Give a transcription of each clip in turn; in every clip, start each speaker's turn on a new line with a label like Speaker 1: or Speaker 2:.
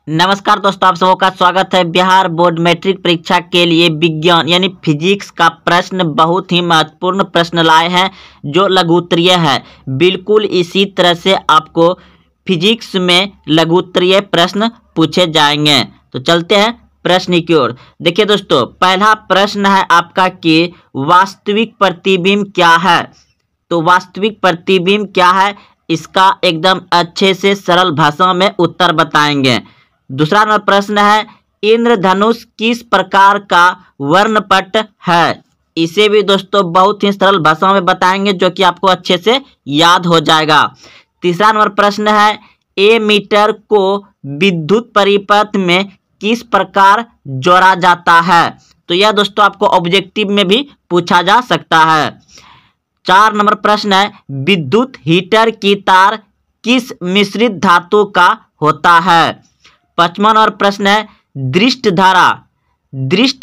Speaker 1: नमस्कार दोस्तों, आप सबों का स्वागत है। बिहार बोर्ड मैट्रिक परीक्षा के लिए विज्ञान यानी फिजिक्स का प्रश्न बहुत ही महत्वपूर्ण प्रश्न लाए हैं जो लघु उत्तरीय है। बिल्कुल इसी तरह से आपको फिजिक्स में लघु उत्तरीय प्रश्न पूछे जाएंगे। तो चलते हैं प्रश्न की ओर। देखिए दोस्तों, पहला प्रश्न है आपका कि वास्तविक प्रतिबिंब क्या है। तो वास्तविक प्रतिबिंब क्या है, इसका एकदम अच्छे से सरल भाषा में उत्तर बताएंगे। दूसरा नंबर प्रश्न है, इंद्रधनुष किस प्रकार का वर्णपट है। इसे भी दोस्तों बहुत ही सरल भाषा में बताएंगे जो कि आपको अच्छे से याद हो जाएगा। तीसरा नंबर प्रश्न है, एमीटर को विद्युत परिपथ में किस प्रकार जोड़ा जाता है। तो यह दोस्तों आपको ऑब्जेक्टिव में भी पूछा जा सकता है। 4 नंबर प्रश्न है, विद्युत हीटर की तार किस मिश्रित धातु का होता है। 5वां नंबर प्रश्न है, दृष्ट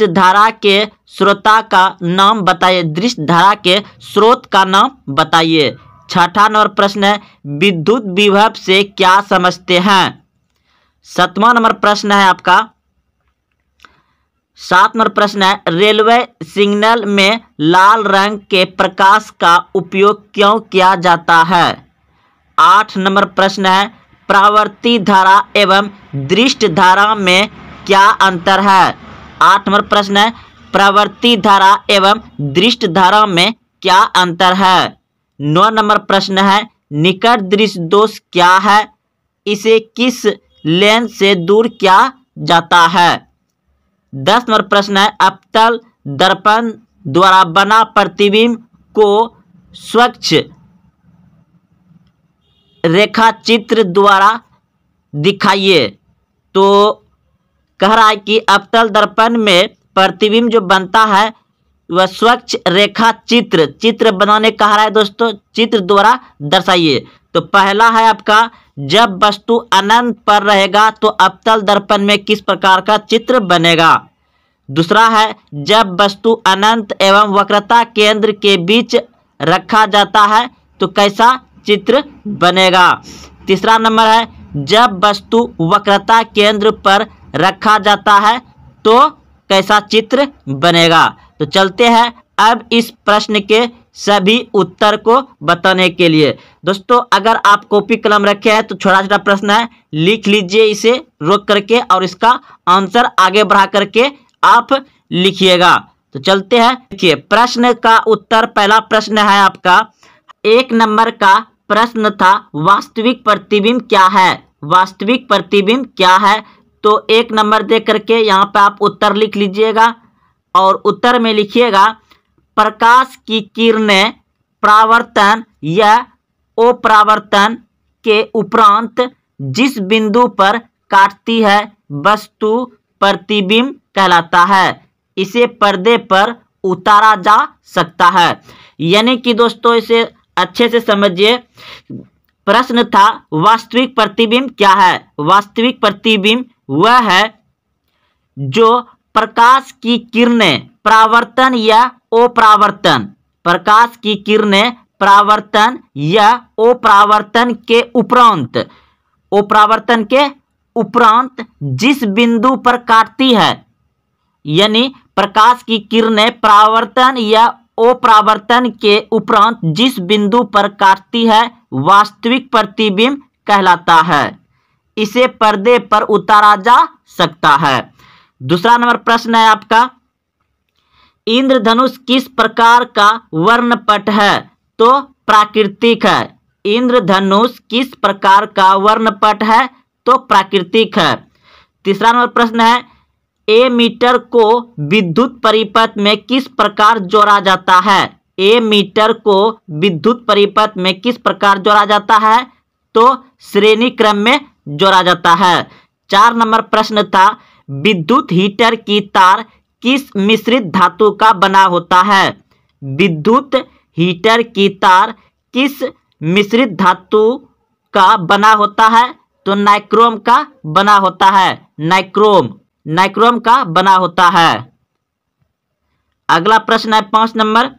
Speaker 1: धारा के स्रोता का नाम बताइए। दृष्ट धारा के स्रोत का नाम बताइए। 6वां नंबर प्रश्न है, विद्युत विभव से क्या समझते हैं। 7वां नंबर प्रश्न है आपका 7 नंबर प्रश्न है, रेलवे सिग्नल में लाल रंग के प्रकाश का उपयोग क्यों किया जाता है। 8 नंबर प्रश्न है, प्रवर्ती धारा एवं दृष्ट धारा में क्या अंतर है। 8 नंबर प्रश्न है, प्रवर्ती धारा एवं दृष्ट धारा में क्या अंतर है। 9 नंबर प्रश्न है, निकट दृष्टि दोष क्या है, इसे किस लेंस से दूर किया जाता है। 10 नंबर प्रश्न है, अवतल दर्पण द्वारा बना प्रतिबिंब को स्वच्छ रेखा चित्र द्वारा दिखाइए। तो कह रहा है कि अवतल दर्पण में प्रतिबिंब जो बनता है वह स्वच्छ रेखा चित्र बनाने कह रहा है दोस्तों, चित्र द्वारा दर्शाइए। तो पहला है आपका, जब वस्तु अनंत पर रहेगा तो अवतल दर्पण में किस प्रकार का चित्र बनेगा। दूसरा है, जब वस्तु अनंत एवं वक्रता केंद्र के बीच रखा जाता है तो कैसा चित्र बनेगा। तीसरा नंबर है, जब वस्तु वक्रता केंद्र पर रखा जाता है तो कैसा चित्र बनेगा। तो चलते हैं अब इस प्रश्न के सभी उत्तर को बताने के लिए। दोस्तों अगर आप कॉपी कलम रखे हैं तो छोटा छोटा प्रश्न है, लिख लीजिए इसे रोक करके और इसका आंसर आगे बढ़ा करके आप लिखिएगा। तो चलते हैं। देखिए प्रश्न का उत्तर, पहला प्रश्न है आपका 1 नंबर का प्रश्न था, वास्तविक प्रतिबिंब क्या है। वास्तविक प्रतिबिंब क्या है, तो 1 नंबर दे करके यहाँ पे आप उत्तर लिख लीजिएगा और उत्तर में लिखिएगा, प्रकाश की किरणें परावर्तन या अपरावर्तन के उपरांत जिस बिंदु पर काटती है वस्तु प्रतिबिंब कहलाता है। इसे पर्दे पर उतारा जा सकता है। यानी कि दोस्तों इसे अच्छे से समझिए। प्रश्न था वास्तविक प्रतिबिंब क्या है। वास्तविक प्रतिबिंब वह है जो प्रकाश की किरणें परावर्तन या अपरावर्तन, प्रकाश की किरणें परावर्तन या अपरावर्तन के उपरांत, अपरावर्तन के उपरांत जिस बिंदु पर काटती है, यानी प्रकाश की किरणें परावर्तन या अपरावर्तन के उपरांत जिस बिंदु पर काटती है वास्तविक प्रतिबिंब कहलाता है। इसे पर्दे पर उतारा जा सकता है। दूसरा नंबर प्रश्न है आपका, इंद्रधनुष किस प्रकार का वर्णपट है। तो प्राकृतिक है। इंद्रधनुष किस प्रकार का वर्णपट है, तो प्राकृतिक है। तीसरा नंबर प्रश्न है, एमीटर को विद्युत परिपथ में किस प्रकार जोड़ा जाता है। एमीटर को विद्युत परिपथ में किस प्रकार जोड़ा जाता है, तो श्रेणी क्रम में जोड़ा जाता है। 4 नंबर प्रश्न था, विद्युत हीटर की तार किस मिश्रित धातु का बना होता है। विद्युत हीटर की तार किस मिश्रित धातु का बना होता है, तो नाइक्रोम का बना होता है। नाइक्रोम का बना होता है। अगला प्रश्न है 5 नंबर,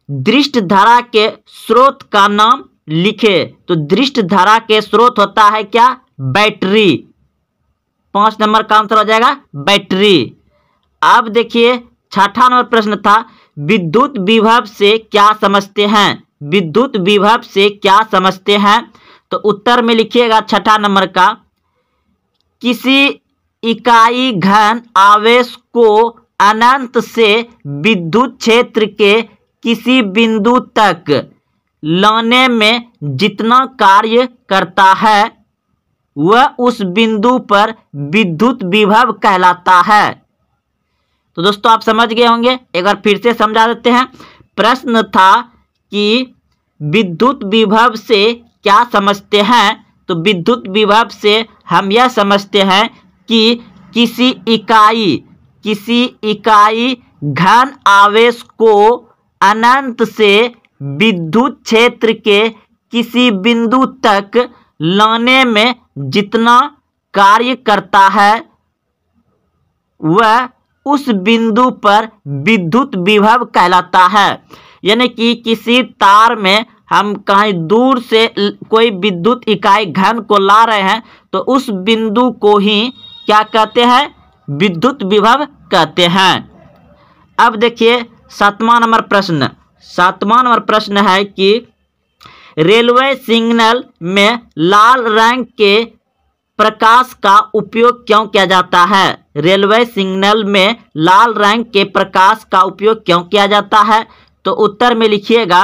Speaker 1: दृष्ट धारा के स्रोत का नाम लिखे। तो दृष्ट धारा के स्रोत होता है क्या, बैटरी। 5 नंबर का आंसर हो जाएगा बैटरी। अब देखिए 6ठा नंबर प्रश्न था, विद्युत विभव से क्या समझते हैं? विद्युत विभव से क्या समझते हैं? तो उत्तर में लिखिएगा 6ठा नंबर का, किसी इकाई घन आवेश को अनंत से विद्युत क्षेत्र के किसी बिंदु तक लाने में जितना कार्य करता है वह उस बिंदु पर विद्युत विभव कहलाता है। तो दोस्तों आप समझ गए होंगे, एक बार फिर से समझा देते हैं। प्रश्न था कि विद्युत विभव से क्या समझते हैं? तो विद्युत विभव से हम यह समझते हैं कि किसी इकाई घन आवेश को अनंत से विद्युत क्षेत्र के किसी बिंदु तक लाने में जितना कार्य करता है वह उस बिंदु पर विद्युत विभव कहलाता है। यानी कि किसी तार में हम कहीं दूर से कोई विद्युत इकाई घन को ला रहे हैं तो उस बिंदु को ही क्या कहते हैं? विद्युत विभव कहते हैं। अब देखिए 7वां नंबर प्रश्न। 7वां नंबर प्रश्न है कि रेलवे सिग्नल में लाल रंग के प्रकाश का उपयोग क्यों किया जाता है? रेलवे सिग्नल में लाल रंग के प्रकाश का उपयोग क्यों किया जाता है? तो उत्तर में लिखिएगा,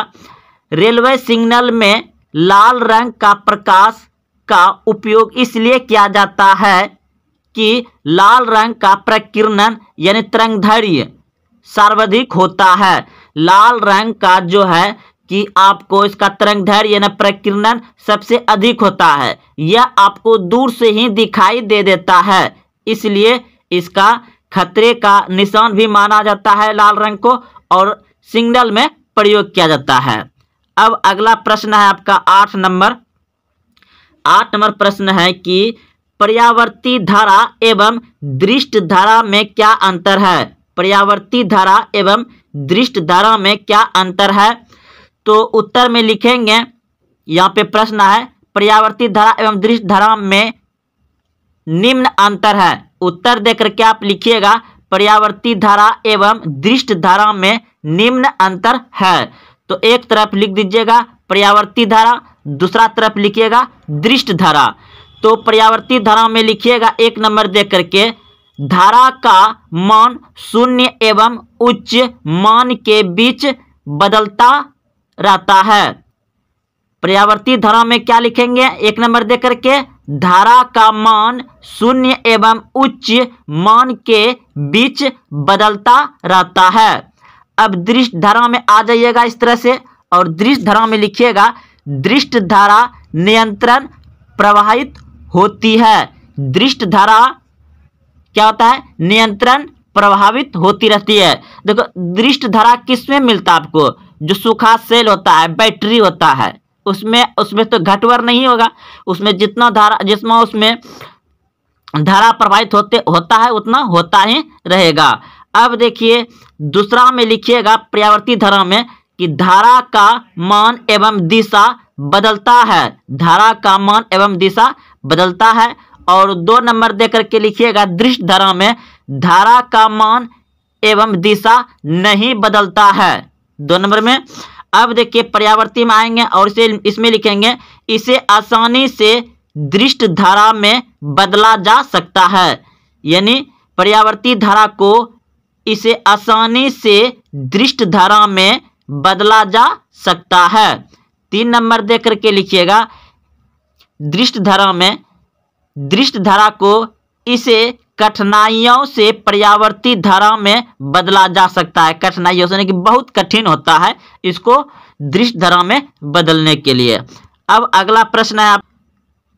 Speaker 1: रेलवे सिग्नल में लाल रंग का प्रकाश का उपयोग इसलिए किया जाता है कि लाल रंग का प्रकीर्णन यानी तरंगदैर्घ्य सर्वाधिक होता है। लाल रंग का जो है कि आपको इसका तरंगदैर्घ्य यानी प्रकीर्णन सबसे अधिक होता है, यह आपको दूर से ही दिखाई दे देता है, इसलिए इसका खतरे का निशान भी माना जाता है लाल रंग को और सिग्नल में प्रयोग किया जाता है। अब अगला प्रश्न है आपका 8 नंबर। 8 नंबर प्रश्न है कि पर्यावर्ती धारा एवं दृष्ट धारा में क्या अंतर है? पर्यावर्ती धारा एवं दृष्ट धारा में क्या अंतर है? तो उत्तर में लिखेंगे, यहाँ पे प्रश्न है पर्यावर्ती धारा एवं दृष्ट धारा में निम्न अंतर है। उत्तर देकर के आप लिखिएगा पर्यावर्ती धारा एवं दृष्ट धारा में निम्न अंतर है। तो एक तरफ लिख दीजिएगा पर्यावर्ती धारा, दूसरा तरफ लिखिएगा दृष्ट धारा। तो पर्यावर्ती धारा में लिखिएगा 1 नंबर दे करके, धारा का मान शून्य एवं उच्च मान के बीच बदलता रहता है। पर्यावर्ती धारा में क्या लिखेंगे 1 नंबर दे करके, धारा का मान शून्य एवं उच्च मान के बीच बदलता रहता है। अब दृष्ट धारा में आ जाइएगा इस तरह से, और दृष्ट धारा में लिखिएगा दृष्ट धारा नियंत्रण प्रवाहित होती है। दृष्ट धारा क्या होता है? नियंत्रण प्रभावित होती रहती है। देखो दृष्ट धारा किसमें मिलता है आपको? जो सूखा सेल होता है, बैटरी होता है, उसमें तो घटवर नहीं होगा, उसमें जितना धारा उसमें धारा प्रवाहित होता है उतना होता ही रहेगा। अब देखिए दूसरा में लिखिएगा पर्यावर्ती धारा में कि धारा का मान एवं दिशा बदलता है। धारा का मान एवं दिशा बदलता है। और 2 नंबर देकर के लिखिएगा दृष्ट धारा में धारा का मान एवं दिशा नहीं बदलता है, 2 नंबर में। अब देखिए पर्यावर्ती में आएंगे और इसमें लिखेंगे इसे आसानी से दृष्ट धारा में बदला जा सकता है। यानी पर्यावर्ती धारा को इसे आसानी से दृष्ट धारा में बदला जा सकता है। 3 नंबर देकर के लिखिएगा दृष्ट धारा में दृष्ट धारा को इसे कठिनाइयों से पर्यावर्ती धारा में बदला जा सकता है। कठिनाइयों से, यानी कि बहुत कठिन होता है इसको दृष्ट धारा में बदलने के लिए। अब अगला प्रश्न है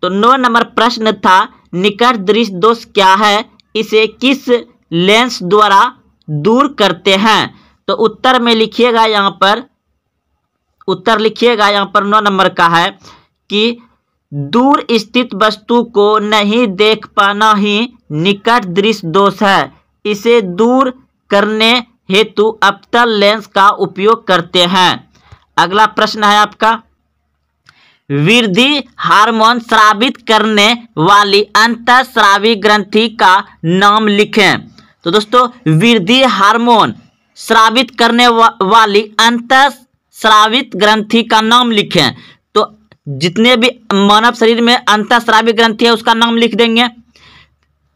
Speaker 1: तो 9 नंबर प्रश्न था निकट दृष्टि दोष क्या है, इसे किस लेंस द्वारा दूर करते हैं? तो उत्तर में लिखिएगा यहाँ पर, उत्तर लिखिएगा यहाँ पर 9 नंबर का है कि दूर स्थित वस्तु को नहीं देख पाना ही निकट दृष्टि दोष है। इसे दूर करने हेतु अवतल लेंस का उपयोग करते हैं। अगला प्रश्न है आपका वृद्धि हार्मोन स्रावित करने वाली अंतःस्रावी ग्रंथि का नाम लिखें। तो दोस्तों वृद्धि हार्मोन स्रावित करने वाली अंतःस्रावित ग्रंथि का नाम लिखें। तो जितने भी मानव शरीर में अंतःस्रावी ग्रंथि है उसका नाम लिख देंगे।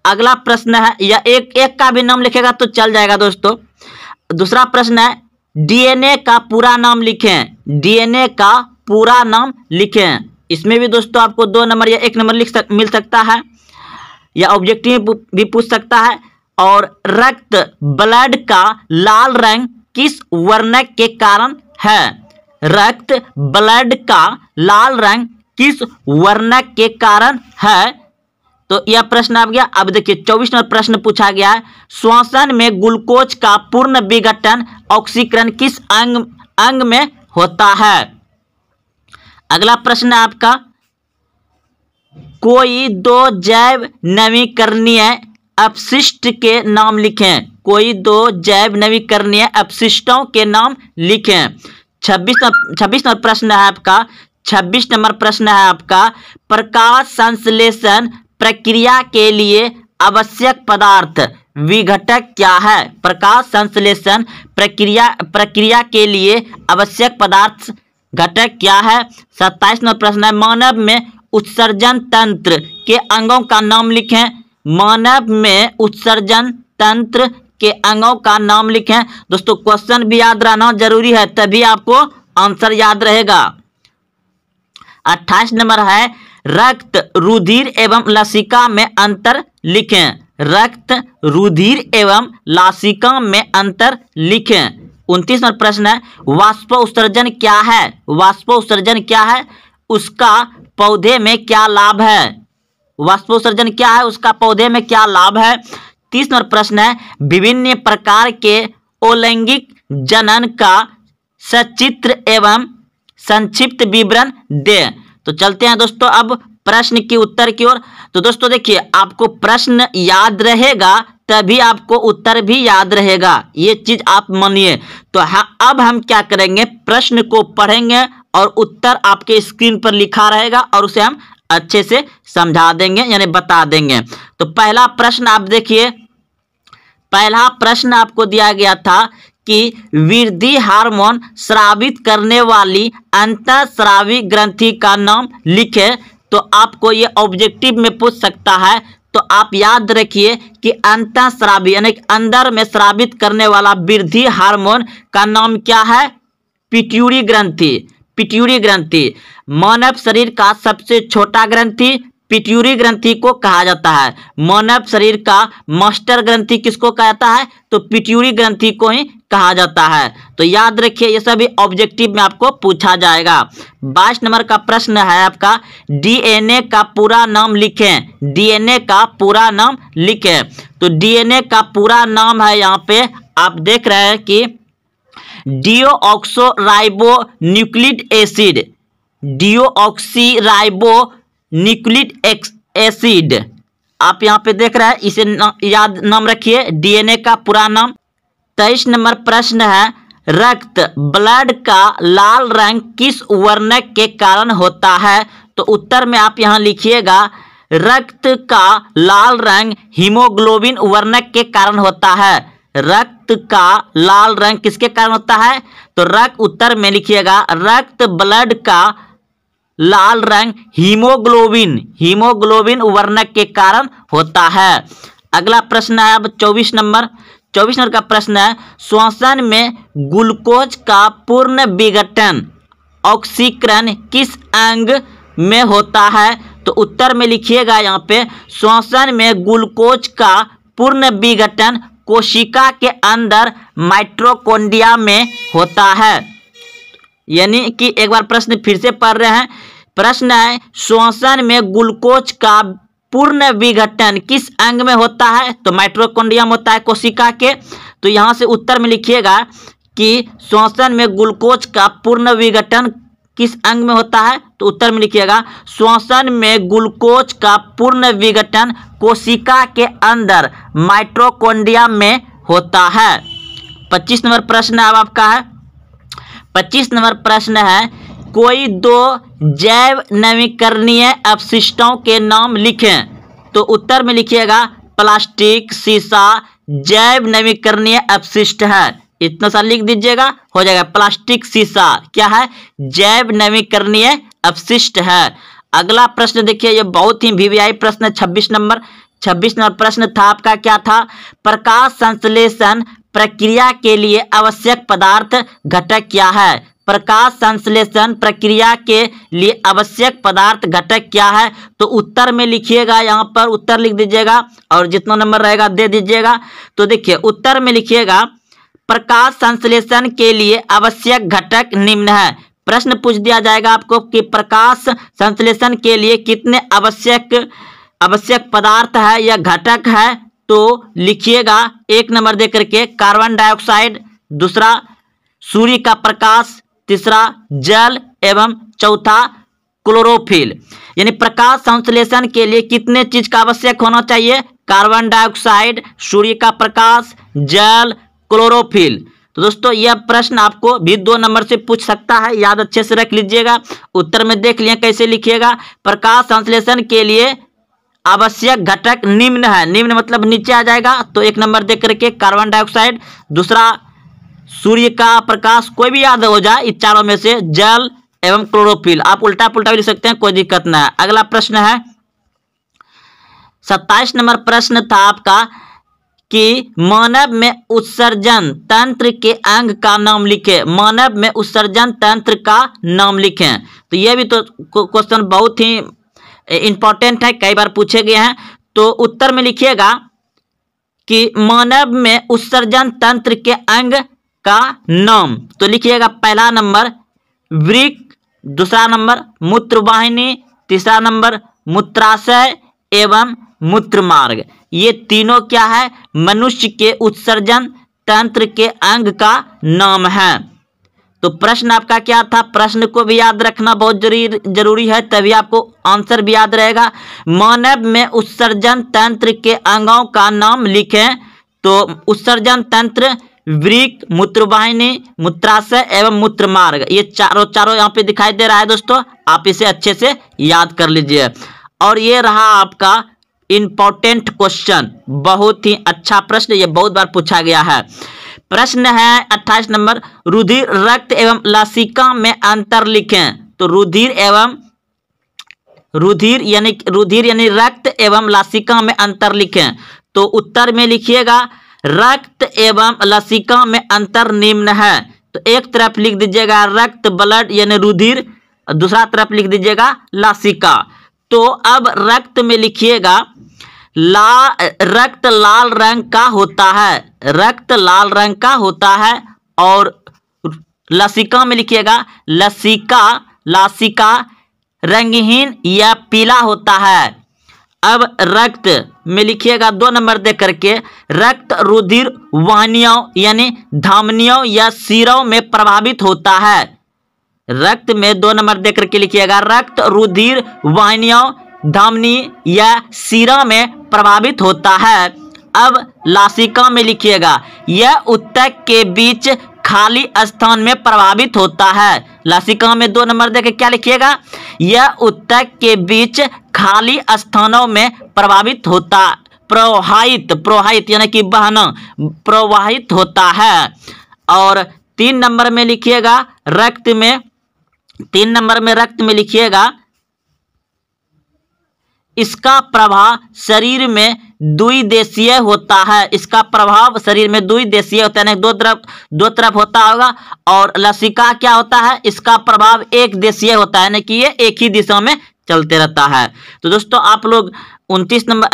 Speaker 1: अगला प्रश्न है, या एक एक का भी नाम लिखेगा तो चल जाएगा दोस्तों। दूसरा प्रश्न है, डीएनए का पूरा नाम लिखें। डीएनए का पूरा नाम लिखें। इसमें भी दोस्तों आपको 2 नंबर या 1 नंबर मिल सकता है, या ऑब्जेक्टिव भी पूछ सकता है। और रक्त ब्लड का लाल रंग किस वर्णक के कारण है? रक्त ब्लड का लाल रंग किस वर्णक के कारण है? तो यह प्रश्न आ गया। अब देखिए 24 नंबर प्रश्न पूछा गया है, श्वसन में ग्लूकोज का पूर्ण विघटन ऑक्सीकरण किस अंग में होता है? अगला प्रश्न है आपका, कोई 2 जैव नवीकरणीय अपशिष्ट के नाम लिखें। कोई 2 जैव नवीकरणीय अपशिष्टों के नाम लिखें। 26 नंबर प्रश्न है आपका। 26 नंबर प्रश्न है आपका, प्रकाश संश्लेषण प्रक्रिया के लिए आवश्यक पदार्थ विघटक क्या है? प्रकाश संश्लेषण प्रक्रिया के लिए आवश्यक पदार्थ घटक क्या है? 27 नंबर प्रश्न है, मानव में उत्सर्जन तंत्र के अंगों का नाम लिखें। मानव में उत्सर्जन तंत्र के अंगों का नाम लिखें। दोस्तों क्वेश्चन भी याद रहना जरूरी है, तभी आपको आंसर याद रहेगा। 28 नंबर है, रक्त रुधिर एवं लसिका में अंतर लिखें। रक्त रुधिर एवं लसिका में अंतर लिखें। 29 नंबर प्रश्न है, वाष्पोत्सर्जन क्या है? वाष्पोत्सर्जन क्या है? उसका पौधे में क्या लाभ है? वाष्पोत्सर्जन क्या है? उसका पौधे में क्या लाभ है? 30 नंबर प्रश्न है, विभिन्न प्रकार के अलैंगिक जनन का सचित्र एवं संक्षिप्त विवरण दें। तो चलते हैं दोस्तों अब प्रश्न के उत्तर की ओर। तो दोस्तों देखिए, आपको प्रश्न याद रहेगा तभी आपको उत्तर भी याद रहेगा, ये चीज आप मानिए। तो अब हम क्या करेंगे, प्रश्न को पढ़ेंगे और उत्तर आपके स्क्रीन पर लिखा रहेगा और उसे हम अच्छे से समझा देंगे, यानी बता देंगे। तो पहला प्रश्न आप देखिए, पहला प्रश्न आपको दिया गया था कि वृद्धि हार्मोन स्रावित करने वाली अंतःस्रावी ग्रंथि का नाम लिखे। तो आपको ये ऑब्जेक्टिव में पूछ सकता है। तो आप याद रखिए कि अंतःस्रावी यानी अंदर में स्रावित करने वाला वृद्धि हार्मोन का नाम क्या है? पिट्यूटरी ग्रंथि। पिट्यूटरी ग्रंथि मानव शरीर का सबसे छोटा ग्रंथि पिट्यूटरी ग्रंथि को कहा जाता है। मानव शरीर का मास्टर ग्रंथि किसको कहा जाता है? तो पिट्यूटरी ग्रंथि को ही कहा जाता है। तो याद रखिए, ये सभी ऑब्जेक्टिव में आपको पूछा जाएगा। 22 नंबर का प्रश्न है आपका, डीएनए का पूरा नाम लिखें। डीएनए का पूरा नाम लिखें। तो डीएनए का पूरा नाम है, यहाँ पे आप देख रहे हैं कि डीओक्सोराइबो न्यूक्लिक एसिड। डीओक्सीराइबो न्यूक्लिक एसिड आप यहाँ पे देख रहे हैं, इसे याद नाम रखिए, डीएनए का पूरा नाम। 23 नंबर प्रश्न है, रक्त ब्लड का लाल रंग किस वर्णक के कारण होता है? तो उत्तर में आप यहाँ लिखिएगा, रक्त का लाल रंग हीमोग्लोबिन वर्णक के कारण होता है। रक्त का लाल रंग किसके कारण होता है? तो उत्तर में लिखिएगा, रक्त ब्लड का लाल रंग हीमोग्लोबिन वर्णक के कारण होता है। अगला प्रश्न है अब 24 नंबर का प्रश्न है, श्वसन में ग्लूकोज का पूर्ण विघटन ऑक्सीकरण किस अंग में होता है? तो उत्तर में लिखिएगा यहाँ पे, श्वसन में ग्लूकोज का पूर्ण विघटन कोशिका के अंदर माइटोकॉन्ड्रिया में होता है। यानी कि एक बार प्रश्न फिर से पढ़ रहे हैं। प्रश्न है, श्वसन में ग्लूकोज का पूर्ण विघटन किस अंग में होता है? तो माइटोकॉन्ड्रिया में होता है कोशिका के। तो यहाँ से उत्तर में लिखिएगा कि श्वसन में ग्लूकोज का पूर्ण विघटन किस अंग में होता है? तो उत्तर में लिखिएगा, श्वसन में ग्लूकोज का पूर्ण विघटन कोशिका के अंदर माइटोकॉन्ड्रिया में होता है। 25 नंबर प्रश्न अब आपका है। 25 नंबर प्रश्न है, कोई दो जैव नवीकरणीय अपशिष्टों के नाम लिखें। तो उत्तर में लिखिएगा प्लास्टिक, शीशा जैव नवीकरणीय अपशिष्ट है। इतना सा लिख दीजिएगा, हो जाएगा। प्लास्टिक, शीशा क्या है? जैव नवीकरणीय अपशिष्ट है। अगला प्रश्न देखिए, ये बहुत ही वीवीआई प्रश्न है। 26 नंबर प्रश्न था आपका, क्या था? प्रकाश संश्लेषण प्रक्रिया के लिए आवश्यक पदार्थ घटक क्या है? प्रकाश संश्लेषण प्रक्रिया के लिए आवश्यक पदार्थ घटक क्या है? तो उत्तर में लिखिएगा, यहाँ पर उत्तर लिख दीजिएगा और जितना नंबर रहेगा दे दीजिएगा। तो देखिए उत्तर में लिखिएगा प्रकाश संश्लेषण के लिए आवश्यक घटक निम्न है। प्रश्न पूछ दिया जाएगा आपको कि प्रकाश संश्लेषण के लिए कितने आवश्यक पदार्थ है या घटक है? तो लिखिएगा 1 नंबर दे करके कार्बन डाइऑक्साइड, दूसरा सूर्य का प्रकाश, तीसरा जल एवं चौथा क्लोरोफिल। यानी प्रकाश संश्लेषण के लिए कितने चीज का आवश्यक होना चाहिए? कार्बन डाइऑक्साइड, सूर्य का प्रकाश, जल, क्लोरोफिल। तो दोस्तों यह प्रश्न आपको भी 2 नंबर से पूछ सकता है, याद अच्छे से रख लीजिएगा। उत्तर में देख लिया कैसे लिखिएगा। प्रकाश संश्लेषण के लिए आवश्यक घटक निम्न है, निम्न मतलब नीचे आ जाएगा। तो 1 नंबर दे करके कार्बन डाइऑक्साइड, दूसरा सूर्य का प्रकाश, कोई भी याद हो जाए इस चारों में से, जल एवं क्लोरोफिल। आप उल्टा पुल्टा भी लिख सकते हैं, कोई दिक्कत ना है। अगला प्रश्न है 27 नंबर प्रश्न था आपका कि मानव में उत्सर्जन तंत्र के अंग का नाम लिखें। मानव में उत्सर्जन तंत्र का नाम लिखें। तो यह भी तो क्वेश्चन बहुत ही इंपॉर्टेंट है, कई बार पूछे गए हैं। तो उत्तर में लिखिएगा कि मानव में उत्सर्जन तंत्र के अंग का नाम। तो लिखिएगा पहला नंबर वृक्क, दूसरा नंबर मूत्रवाहिनी, तीसरा नंबर मूत्राशय एवं मूत्रमार्ग। ये तीनों क्या है? मनुष्य के उत्सर्जन तंत्र के अंग का नाम है। तो प्रश्न आपका क्या था? प्रश्न को भी याद रखना बहुत जरूरी है, तभी आपको आंसर भी याद रहेगा। मानव में उत्सर्जन तंत्र के अंगों का नाम लिखें। तो उत्सर्जन तंत्र वृक्क, मूत्रवाहिनी, मूत्राशय एवं मूत्रमार्ग, ये चारों यहाँ पे दिखाई दे रहा है दोस्तों। आप इसे अच्छे से याद कर लीजिए। और ये रहा आपका इंपॉर्टेंट क्वेश्चन, बहुत ही अच्छा प्रश्न, ये बहुत बार पूछा गया है। प्रश्न है 28 नंबर, रुधिर, रक्त एवं लसिका में अंतर लिखें। तो रुधिर यानी रक्त एवं लसिका में अंतर लिखें। तो उत्तर में लिखिएगा रक्त एवं लसिका में अंतर निम्न है। तो एक तरफ लिख दीजिएगा रक्त, ब्लड यानी रुधिर, दूसरा तरफ लिख दीजिएगा लसिका। तो अब रक्त में लिखिएगा रक्त लाल रंग का होता है, रक्त लाल रंग का होता है। और लसिका में लिखिएगा लसिका रंगहीन या पीला होता है। अब रक्त में लिखिएगा 2 नंबर दे करके रक्त रुधिर वाहिनियों यानी धमनियों या सिरों में प्रभावित होता है। रक्त में 2 नंबर दे करके लिखिएगा रक्त रुधिर वाहिनियों, धमनी या सिरा में प्रभावित होता है। अब लसिका में लिखिएगा यह ऊतक के बीच खाली स्थान में प्रभावित होता है। लसिका में 2 नंबर देके क्या लिखिएगा? यह ऊतक के बीच खाली स्थानों में प्रभावित होता, प्रवाहित यानी कि बहना, प्रवाहित होता है। और 3 नंबर में लिखिएगा रक्त में, 3 नंबर में रक्त में लिखिएगा इसका प्रभाव शरीर में द्विदेशीय होता है। इसका प्रभाव शरीर में द्विदेशीय होता है, यानी दो तरफ होता होगा। और लसिका क्या होता है? इसका प्रभाव एक देशीय होता है, यानी कि ये एक ही दिशा में चलते रहता है। तो दोस्तों आप लोग 29 नंबर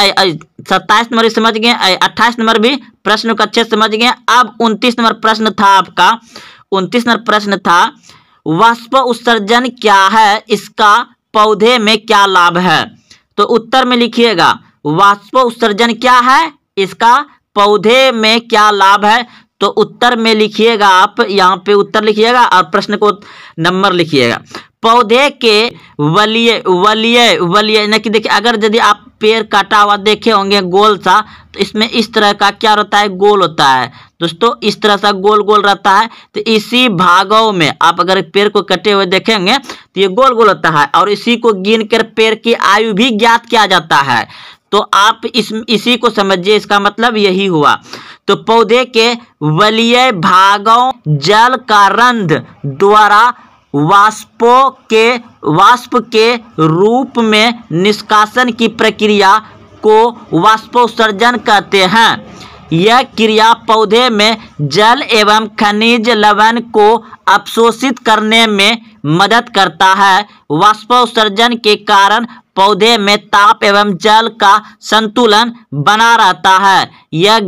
Speaker 1: 27 नंबर समझ गए, 28 नंबर भी प्रश्न को अच्छे समझ गए। अब 29 नंबर प्रश्न था आपका, 29 नंबर प्रश्न था वाष्प उत्सर्जन क्या है, इसका पौधे में क्या लाभ है। तो उत्तर में लिखिएगा वाष्प उत्सर्जन क्या है, इसका पौधे में क्या लाभ है। तो उत्तर में लिखिएगा, आप यहाँ पे उत्तर लिखिएगा और प्रश्न को नंबर लिखिएगा। पौधे के वलीय यानी कि देखिए, अगर यदि आप पेड़ काटा हुआ देखे होंगे गोल सा, तो इसमें इस तरह का क्या होता है, गोल होता है दोस्तों, इस तरह सा गोल गोल रहता है। तो इसी भागों में आप अगर पेड़ को कटे हुए देखेंगे तो ये गोल गोल होता है, और इसी को गिन कर पेड़ की आयु भी ज्ञात किया जाता है। तो आप इसी को समझिए, इसका मतलब यही हुआ। तो पौधे के वलीय भागों जल का रंध्र द्वारा वाष्प के रूप में निष्कासन की प्रक्रिया को वाष्पोत्सर्जन कहते हैं। यह क्रिया पौधे में जल एवं खनिज लवण को अवशोषित करने में मदद करता है। वाष्पोत्सर्जन के कारण पौधे में ताप एवं जल का संतुलन बना रहता है। यह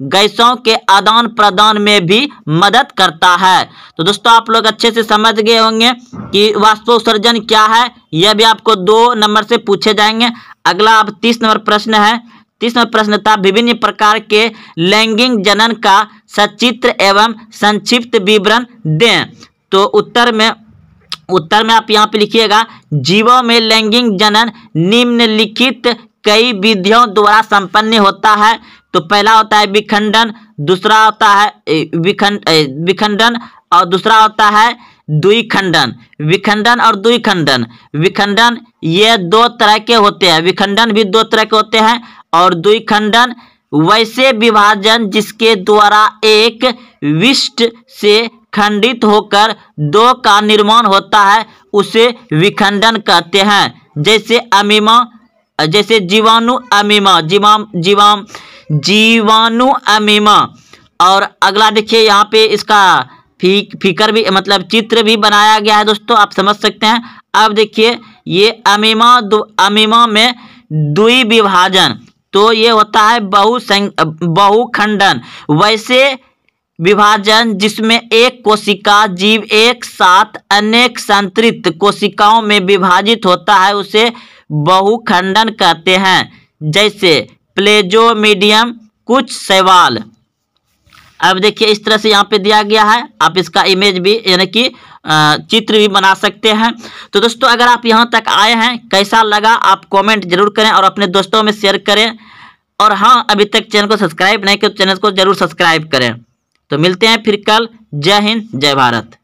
Speaker 1: गैसों के आदान प्रदान में भी मदद करता है। तो दोस्तों आप लोग अच्छे से समझ गए होंगे कि वाष्पोत्सर्जन क्या है, यह भी आपको 2 नंबर से पूछे जाएंगे। अगला अब 30 नंबर प्रश्न है। 30 नंबर प्रश्न था, विभिन्न प्रकार के लैंगिक जनन का सचित्र एवं संक्षिप्त विवरण दें। तो उत्तर में आप यहाँ पे लिखिएगा, जीवों में लैंगिक जनन निम्नलिखित कई विधियों द्वारा संपन्न होता है। तो पहला होता है विखंडन, दूसरा होता है विखंडन, और दूसरा होता है द्विखंडन। विखंडन और द्विखंडन, विखंडन ये 2 तरह के होते हैं, विखंडन भी 2 तरह के होते हैं। और द्विखंडन वैसे विभाजन जिसके द्वारा एक विशिष्ट से खंडित होकर 2 का निर्माण होता है, उसे विखंडन कहते हैं। जैसे जीवाणु अमीमा। और अगला देखिए, यहाँ पे इसका फिकर भी मतलब चित्र भी बनाया गया है दोस्तों, आप समझ सकते हैं। अब देखिए ये अमीमा में द्विविभाजन, तो ये होता है बहुखंडन। वैसे विभाजन जिसमें एक कोशिका जीव एक साथ अनेक संतृप्त कोशिकाओं में विभाजित होता है, उसे बहुखंडन कहते हैं। जैसे प्लेजोमीडियम, कुछ शैवाल। अब देखिए इस तरह से यहाँ पे दिया गया है, आप इसका इमेज भी यानी कि चित्र भी बना सकते हैं। तो दोस्तों अगर आप यहाँ तक आए हैं, कैसा लगा आप कमेंट जरूर करें और अपने दोस्तों में शेयर करें। और हाँ, अभी तक चैनल को सब्सक्राइब नहीं किया तो चैनल को जरूर सब्सक्राइब करें। तो मिलते हैं फिर कल। जय हिंद, जय भारत।